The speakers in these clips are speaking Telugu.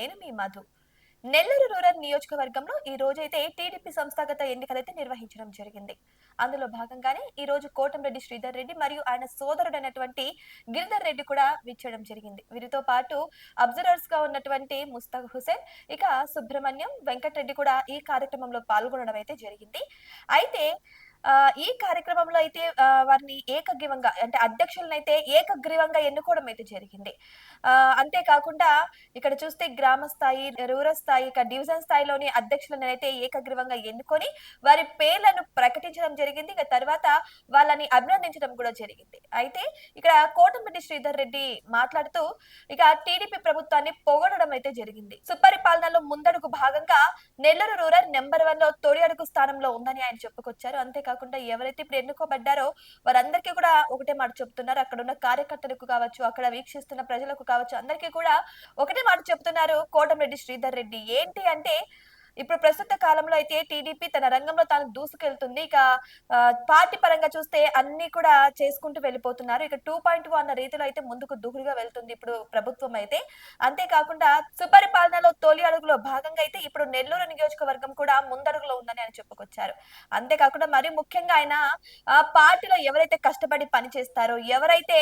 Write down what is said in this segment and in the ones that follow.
నేను మీ మధు. నెల్లూరు రూరల్ నియోజకవర్గంలో ఈ రోజైతే టీడీపీ సంస్థాగత ఎన్నికలైతే నిర్వహించడం జరిగింది. అందులో భాగంగానే ఈ రోజు కోటంరెడ్డి శ్రీధర్ రెడ్డి మరియు ఆయన సోదరుడైనటువంటి గిరిధర్ రెడ్డి కూడా విచ్చేయడం జరిగింది. వీరితో పాటు అబ్జర్వర్స్ గా ఉన్నటువంటి ముస్తాక్ హుసేన్, ఇక సుబ్రహ్మణ్యం, వెంకటరెడ్డి కూడా ఈ కార్యక్రమంలో పాల్గొనడం అయితే జరిగింది. అయితే ఈ కార్యక్రమంలో అయితే వారిని ఏకగ్రీవంగా అంటే అధ్యక్షులనైతే ఏకగ్రీవంగా ఎన్నుకోవడం అయితే జరిగింది. అంతేకాకుండా ఇక్కడ చూస్తే గ్రామ స్థాయి, రూరల్ స్థాయి, ఇక డివిజన్ స్థాయిలోని అధ్యక్షులనైతే ఏకగ్రీవంగా ఎన్నుకొని వారి పేర్లను ప్రకటించడం జరిగింది. ఇక తర్వాత వాళ్ళని అభినందించడం కూడా జరిగింది. అయితే ఇక్కడ కోటమిరెడ్డి శ్రీధర్ రెడ్డి మాట్లాడుతూ ఇక టీడీపీ ప్రభుత్వాన్ని పొగడడం అయితే జరిగింది. సుపరిపాలనలో ముందడుగు భాగంగా నెల్లూరు రూరల్ నెంబర్ 1 లో తొలి అడుగు స్థానంలో ఉందని ఆయన చెప్పుకొచ్చారు. అంతేకాకుండా ఎవరైతే ఇప్పుడు ఎన్నుకోబడ్డారో వారందరికీ కూడా ఒకటే మాట చెప్తున్నారు. అక్కడ ఉన్న కార్యకర్తలకు కావచ్చు, అక్కడ వీక్షిస్తున్న ప్రజలకు కావచ్చు, అందరికీ కూడా ఒకటే మాట చెప్తున్నారు కోటమిరెడ్డి శ్రీధర్ రెడ్డి. ఏంటి అంటే ఇప్పుడు ప్రస్తుత కాలంలో అయితే టీడీపీ తన రంగంలో తాను దూసుకెళ్తుంది. ఇక పార్టీ పరంగా చూస్తే అన్ని కూడా చేసుకుంటూ వెళ్ళిపోతున్నారు. ఇక 2.2 అన్న రీతిలో అయితే ముందుకు దూకుడుగా వెళ్తుంది ఇప్పుడు ప్రభుత్వం అయితే. అంతేకాకుండా సుపరిపాలనలో తొలి అడుగులో భాగంగా అయితే ఇప్పుడు నెల్లూరు నియోజకవర్గం కూడా ముందడుగులో ఉందని ఆయన చెప్పుకొచ్చారు. అంతేకాకుండా మరి ముఖ్యంగా ఆయన పార్టీలో ఎవరైతే కష్టపడి పనిచేస్తారో, ఎవరైతే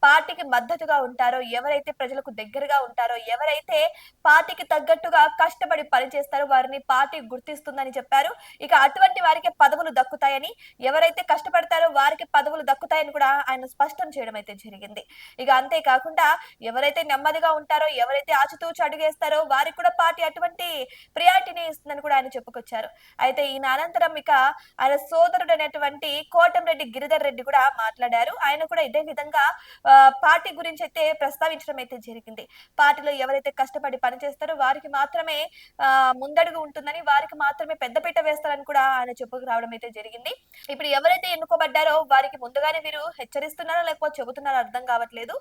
పార్టీకి మద్దతుగా ఉంటారో, ఎవరైతే ప్రజలకు దగ్గరగా ఉంటారో, ఎవరైతే పార్టీకి తగ్గట్టుగా కష్టపడి పనిచేస్తారో వారిని పార్టీ గుర్తిస్తుందని చెప్పారు. ఇక అటువంటి వారికి పదవులు దక్కుతాయని, ఎవరైతే కష్టపడతారో వారికి పదవులు దక్కుతాయని కూడా ఆయన స్పష్టం చేయడం అయితే జరిగింది. ఇక అంతేకాకుండా ఎవరైతే నెమ్మదిగా ఉంటారో, ఎవరైతే ఆచితూచి అడుగేస్తారో వారికి కూడా పార్టీ అటువంటి ప్రియారిటీని ఇస్తుందని కూడా ఆయన చెప్పుకొచ్చారు. అయితే ఈయన అనంతరం ఇక ఆయన సోదరుడైనటువంటి కోటంరెడ్డి గిరిధర్ రెడ్డి కూడా మాట్లాడారు. ఆయన కూడా ఇదే విధంగా పార్టీ గురించి అయితే ప్రస్తావించడం అయితే జరిగింది. పార్టీలో ఎవరైతే కష్టపడి పనిచేస్తారో వారికి మాత్రమే ముందడుగు ఉంటుందని, వారికి మాత్రమే పెద్దపీట వేస్తారని కూడా ఆయన చెప్పుకు రావడం అయితే జరిగింది. ఇప్పుడు ఎవరైతే ఎన్నుకోబడ్డారో వారికి ముందుగానే వీరు హెచ్చరిస్తున్నారో లేకపోతే చెబుతున్నారో అర్థం కావట్లేదు.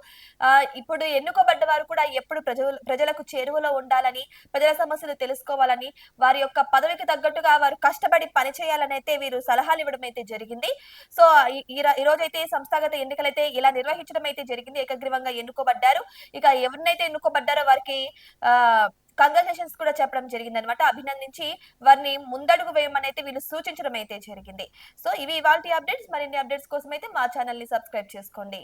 ఇప్పుడు ఎన్నుకోబడ్డ వారు కూడా ఎప్పుడు ప్రజలకు చేరువలో ఉండాలని, ప్రజల సమస్యలు తెలుసుకోవాలని, వారి యొక్క పదవికి తగ్గట్టుగా వారు కష్టపడి పనిచేయాలని అయితే వీరు సలహాలు ఇవ్వడం అయితే జరిగింది. సో ఈ రోజైతే సంస్థాగత ఎన్నికలైతే ఇలా నిర్వహించడం అయితే జరిగింది. ఏకగ్రీవంగా ఎన్నుకోబడ్డారు. ఇక ఎవరినైతే ఎన్నుకోబడ్డారో వారికి కంగ్రాచులేషన్స్ కూడా చెప్పడం జరిగిందనమాట. అభినందించి వారిని ముందడుగు వేయమని అయితే వీళ్ళు సూచించడం అయితే జరిగింది. సో ఇవి ఇవాల్టి అప్డేట్స్. మరిన్ని అప్డేట్స్ కోసం అయితే మా ఛానల్ ని సబ్స్క్రైబ్ చేసుకోండి.